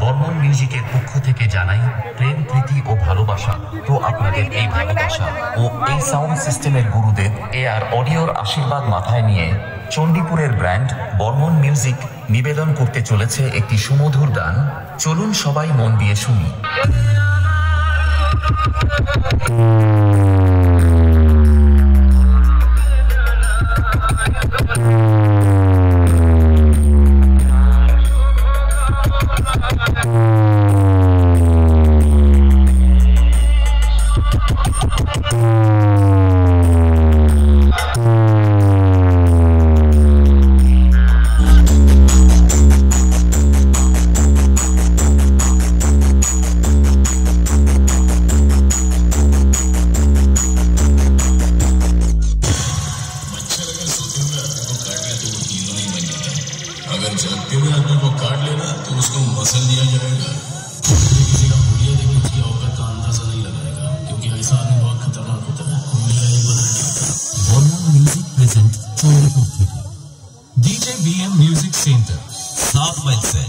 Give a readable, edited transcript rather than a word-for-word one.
বর্মন মিউজিকের পক্ষ থেকে জানাই প্রেম, প্রীতি ও ভালোবাসা। তো আপনাদের এই ভালোবাসা ও এই সাউন্ড সিস্টেমের গুরুদেব AR অডিওর আশীর্বাদ মাথায় নিয়ে চণ্ডীপুরের ব্র্যান্ড বর্মন মিউজিক নিবেদন করতে চলেছে একটি সুমধুর গান। চলুন সবাই মন দিয়ে শুনি। अगर जगते हुए आदमी को काट लेना तो उसको मसल दिया जाएगा। किसी का हुलिया देख उसकी औकात का अंदाजा नहीं लगाएगा, क्योंकि ऐसा आदमी बहुत खतरनाक होता है। हुलिया ही बदल जाता है। বর্মন মিউজিক প্রেজেন্ট চণ্ডীপুর থেকে DJ BM music centre 7 mile से